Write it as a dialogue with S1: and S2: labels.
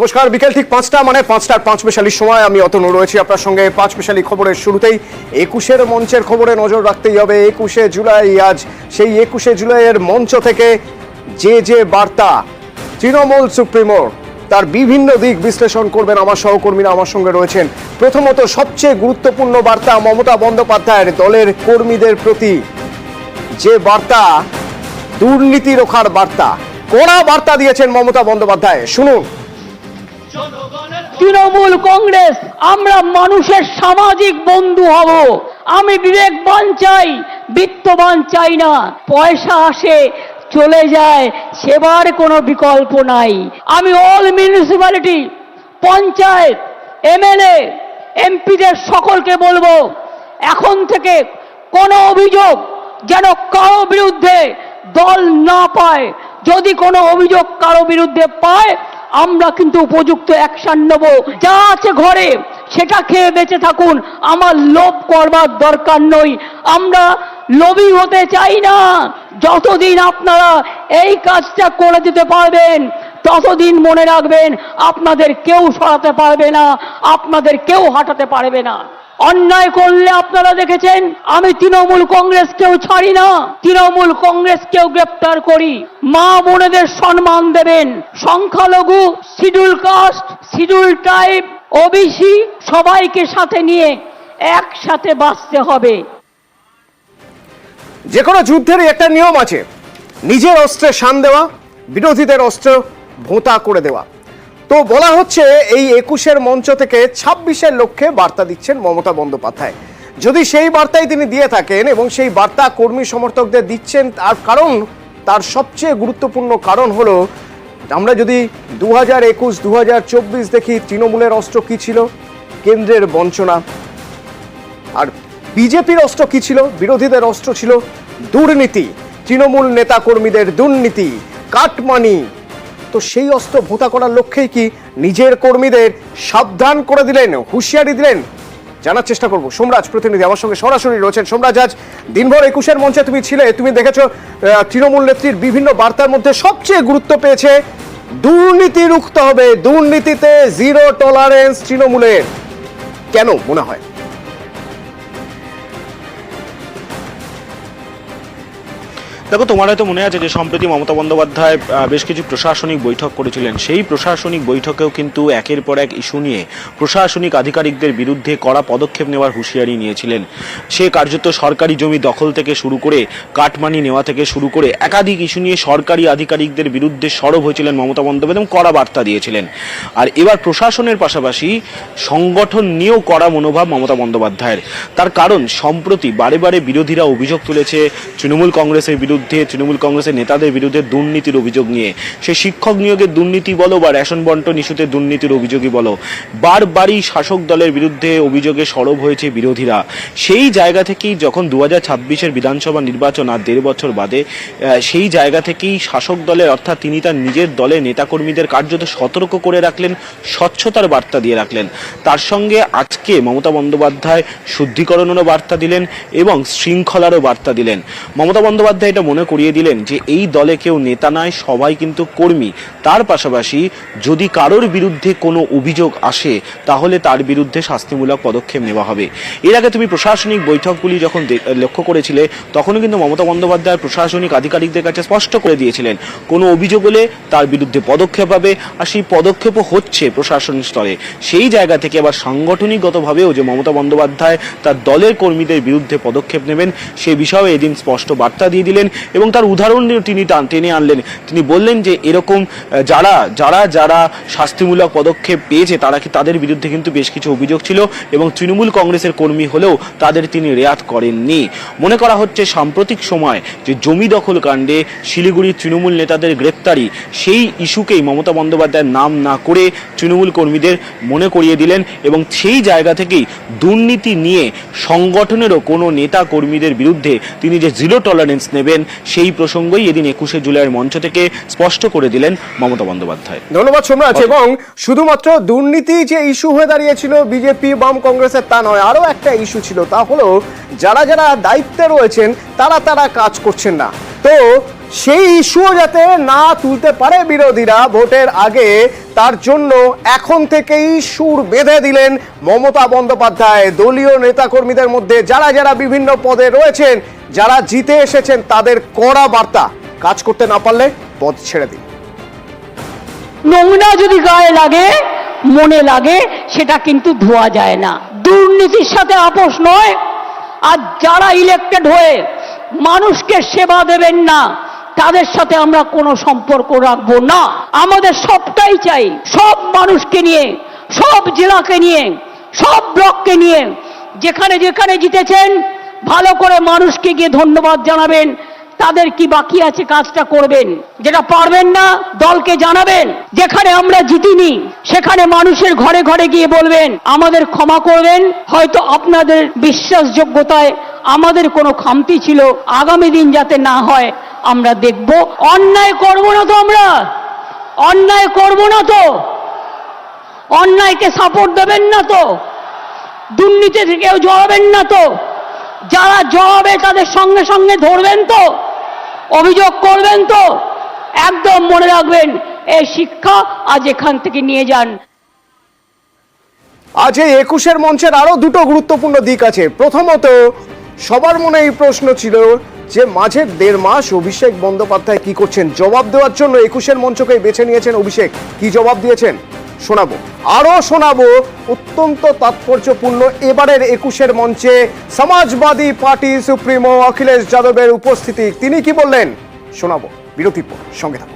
S1: নমস্কার, বিকেল ঠিক 5টা মানে 5টার 5 সময় আমি অতনু রয়েছি আপনার সঙ্গে। 5 খবরের শুরুতেই 21-এর মঞ্চের খবরে নজর রাখতেই হবে। 21শে জুলাই আজ, সেই 21শে জুলাইয়ের মঞ্চ থেকে যে বার্তা তৃণমূল সুপ্রিমোর, তার বিভিন্ন দিক বিশ্লেষণ করবেন আমার সহকর্মীরা আমার সঙ্গে রয়েছেন। প্রথমত সবচেয়ে গুরুত্বপূর্ণ বার্তা মমতা বন্দ্যোপাধ্যায়ের দলের কর্মীদের প্রতি, যে বার্তা দুর্নীতি রোখার বার্তা, কড়া বার্তা দিয়েছেন মমতা বন্দ্যোপাধ্যায়। শুনুন।
S2: তৃণমূল কংগ্রেস আমরা মানুষের সামাজিক বন্ধু হব। আমি বিবেকবান চাই, বিত্তবান চাই না। পয়সা আসে চলে যায়, সেবার কোনো বিকল্প নাই। আমি অল মিউনিসিপ্যালিটি, পঞ্চায়েত, এমএলএ, এমপিদের সকলকে বলবো, এখন থেকে কোনো অভিযোগ যেন কারো বিরুদ্ধে দল না পায়। যদি কোনো অভিযোগ কারো বিরুদ্ধে পায়, আমরা কিন্তু উপযুক্ত অ্যাকশন নেব। যা আছে ঘরে সেটা খেয়ে বেঁচে থাকুন, আমার লোভ করবার দরকার নই। আমরা লোভী হতে চাই না। যতদিন আপনারা এই কাজটা করে দিতে পারবেন, ততদিন মনে রাখবেন আপনাদের কেউ সরাতে পারবে না, আপনাদের কেউ হাঁটাতে পারবে না। অন্যায় করলে আপনারা দেখেছেন আমি তৃণমূল কংগ্রেসকেও ছাড়ি না, তৃণমূল কংগ্রেসকেও গ্রেপ্তার করি। মা বোনেদের সম্মান দেবেন। সংখ্যালঘু, schedule caste, schedule tribe, OBC সবাইকে সাথে নিয়ে একসাথে বাঁচতে হবে।
S1: যে কোনো যুদ্ধেরই একটা নিয়ম আছে, নিজের অস্ত্রে শান দেওয়া, বিরোধীদের অস্ত্র ভোঁতা করে দেওয়া। তো বলা হচ্ছে এই 21-এর মঞ্চ থেকে 26-এর লক্ষ্যে বার্তা দিচ্ছেন মমতা বন্দ্যোপাধ্যায়। যদি সেই বার্তাই তিনি দিয়ে থাকেন এবং সেই বার্তা কর্মী সমর্থকদের দিচ্ছেন, তার কারণ, তার সবচেয়ে গুরুত্বপূর্ণ কারণ হলো, আমরা যদি 2021, 2024 দেখি, তৃণমূলের অস্ত্র কি ছিল? কেন্দ্রের বঞ্চনা। আর বিজেপির অস্ত্র কি ছিল? বিরোধীদের অস্ত্র ছিল দুর্নীতি, তৃণমূল নেতা কর্মীদের দুর্নীতি, কাটমানি। তো সেই অস্ত্র ভোঁতা করার লক্ষ্যেই কি নিজের কর্মীদের সাবধান করে দিলেন, হুঁশিয়ারি দিলেন? জানার চেষ্টা করবো। সোমরাজ প্রতিনিধি আমার সঙ্গে সরাসরি রয়েছেন। সোমরাজ, আজ দিনভর 21-এর মঞ্চে তুমি ছিলে, তুমি দেখেছো তৃণমূল নেত্রীর বিভিন্ন বার্তার মধ্যে সবচেয়ে গুরুত্ব পেয়েছে দুর্নীতি রুখতে হবে, দুর্নীতিতে জিরো টলারেন্স তৃণমূলের। কেন মনে হয়?
S3: দেখো, তোমার হয়তো মনে আছে যে সম্প্রতি মমতা বন্দ্যোপাধ্যায় বেশ কিছু প্রশাসনিক বৈঠক করেছিলেন। সেই প্রশাসনিক বৈঠকেও কিন্তু একের পর এক ইস্যু নিয়ে প্রশাসনিক আধিকারিকদের বিরুদ্ধে কড়া পদক্ষেপ নেওয়ার হুঁশিয়ারি নিয়েছিলেন। সে কার্যত সরকারি জমি দখল থেকে শুরু করে কাটমানি নেওয়া থেকে শুরু করে একাধিক ইস্যু নিয়ে সরকারি আধিকারিকদের বিরুদ্ধে সরব হয়েছিলেন মমতা বন্দ্যোপাধ্যায়, কড়া বার্তা দিয়েছিলেন। আর এবার প্রশাসনের পাশাপাশি সংগঠন নিয়েও কড়া মনোভাব মমতা বন্দ্যোপাধ্যায়ের। তার কারণ, সম্প্রতি বারে বারে বিরোধীরা অভিযোগ তুলেছে তৃণমূল কংগ্রেসের বিরুদ্ধে, তৃণমূল কংগ্রেসের নেতাদের বিরুদ্ধে দুর্নীতির অভিযোগ নিয়ে। সে শিক্ষক নিয়োগের দুর্নীতি বলো বা রেশন বন্টন ইস্যুতে দুর্নীতির অভিযোগই বলো, বারবারই শাসক দলের বিরুদ্ধে অভিযোগে সরব হয়েছে বিরোধীরা। সেই জায়গা থেকেই যখন 2026-এর বিধানসভা নির্বাচন আর 1.5 বছর বাদে, সেই জায়গা থেকেই শাসক দলের, অর্থাৎ তিনি তার নিজের দলের নেতাকর্মীদের কার্যত সতর্ক করে রাখলেন, স্বচ্ছতার বার্তা দিয়ে রাখলেন। তার সঙ্গে আজকে মমতা বন্দ্যোপাধ্যায় শুদ্ধিকরণেরও বার্তা দিলেন এবং শৃঙ্খলারও বার্তা দিলেন। মমতা বন্দ্যোপাধ্যায় এটা মনে করিয়ে দিলেন যে এই দলে কেউ নেতা নয়, সবাই কিন্তু কর্মী। তার পাশাপাশি যদি কারোর বিরুদ্ধে কোনো অভিযোগ আসে, তাহলে তার বিরুদ্ধে শাস্তিমূলক পদক্ষেপ নেওয়া হবে। এর আগে তুমি প্রশাসনিক বৈঠকগুলি যখন লক্ষ্য করেছিলে, তখনও কিন্তু মমতা বন্দ্যোপাধ্যায় প্রশাসনিক আধিকারিকদের কাছে স্পষ্ট করে দিয়েছিলেন কোনো অভিযোগ হলে তার বিরুদ্ধে পদক্ষেপ হবে, আর সেই পদক্ষেপও হচ্ছে প্রশাসনিক স্তরে। সেই জায়গা থেকে আবার সাংগঠনিকগতভাবেও যে মমতা বন্দ্যোপাধ্যায় তার দলের কর্মীদের বিরুদ্ধে পদক্ষেপ নেবেন, সে বিষয়ে এদিন স্পষ্ট বার্তা দিয়ে দিলেন এবং তার উদাহরণ তিনি টেনে আনলেন। তিনি বললেন যে এরকম যারা শাস্তিমূলক পদক্ষেপ পেয়েছে, তাদের বিরুদ্ধে কিন্তু বেশ কিছু অভিযোগ ছিল এবং তৃণমূল কংগ্রেসের কর্মী হলেও তাদের তিনি রেয়াত করেননি। মনে করা হচ্ছে সাম্প্রতিক সময় যে জমি দখল কাণ্ডে শিলিগুড়ির তৃণমূল নেতাদের গ্রেপ্তারি, সেই ইস্যুকেই মমতা বন্দ্যোপাধ্যায়ের নাম না করে তৃণমূল কর্মীদের মনে করিয়ে দিলেন এবং সেই জায়গা থেকেই দুর্নীতি নিয়ে সংগঠনেরও কোনো নেতা কর্মীদের বিরুদ্ধে তিনি যে জিরো টলারেন্স নেবেন, সেই প্রসঙ্গই এদিন 21শে জুলাইয়ের মঞ্চ থেকে স্পষ্ট করে দিলেন মমতা বন্দ্যোপাধ্যায়।
S1: ধন্যবাদ সোমরাজ। এবং শুধুমাত্র দুর্নীতি যে ইস্যু হয়ে দাঁড়িয়েছিল বিজেপি বাম কংগ্রেসের, তা নয়, আরো একটা ইস্যু ছিল, তা হলো যারা দায়িত্বে রয়েছেন তারা কাজ করছেন না। তো সেই ইস্যুও যাতে না তুলতে পারে বিরোধীরা ভোটের আগে, তার জন্য এখন থেকেই সুর বেঁধে দিলেন মমতা বন্দ্যোপাধ্যায়। দলীয় নেতাকর্মীদের মধ্যে যারা যারা বিভিন্ন পদে রয়েছেন, যারা জিতে এসেছেন, তাদের কড়া বার্তা, কাজ করতে না পারলে পদ ছেড়ে দিন।
S2: নোংরা যদি গায়ে লাগে, মনে লাগে, সেটা কিন্তু ধোয়া যায় না। দুর্নীতির সাথে আপোষ নয়। আর যারা ইলেক্টেড হয়ে মানুষকে সেবা দেবেন না, তাদের সাথে আমরা কোনো সম্পর্ক রাখবো না। আমাদের সবটাই চাই, সব মানুষকে নিয়ে, সব জেলাকে নিয়ে, সব ব্লককে নিয়ে, যেখানে যেখানে জিতেছেন ভালো করে মানুষকে গিয়ে ধন্যবাদ জানাবেন। তাদের কি বাকি আছে কাজটা করবেন, যেটা পারবেন না দলকে জানাবেন। যেখানে আমরা জিতিনি সেখানে মানুষের ঘরে ঘরে গিয়ে বলবেন আমাদের ক্ষমা করবেন, হয়তো আপনাদের বিশ্বাসযোগ্যতায় আমাদের কোনো খামতি ছিল, আগামী দিন যাতে না হয় আমরা দেখব। অন্যায় করব না তো, আমরা অন্যায় করব না তো, অন্যায়কে সাপোর্ট দেবেন না তো, দুর্নীতি থেকেও জড়াবেন না তো, যারা জড়াবে তাদের সঙ্গে সঙ্গে ধরবেন তো, অভিযোগ করবেন তো। একদম মনে রাখবেন, এই শিক্ষা আজ এখান থেকে নিয়ে যান।
S1: আজ এই 21-এর মঞ্চের আরো দুটো গুরুত্বপূর্ণ দিক আছে। প্রথমত, সবার মনে এই প্রশ্ন ছিল যে মাঝের 1.5 মাস অভিষেক বন্দ্যোপাধ্যায় কি করছেন। জবাব দেওয়ার জন্য 21-এর মঞ্চকে বেছে নিয়েছেন অভিষেক। কি জবাব দিয়েছেন শোনাবো, আরো শোনাবো। অত্যন্ত তাৎপর্যপূর্ণ এবারের 21-এর মঞ্চে সমাজবাদী পার্টি সুপ্রিমো অখিলেশ যাদবের উপস্থিতি। তিনি কি বললেন শোনাবো, বিরতির পর সঙ্গে থাকুন।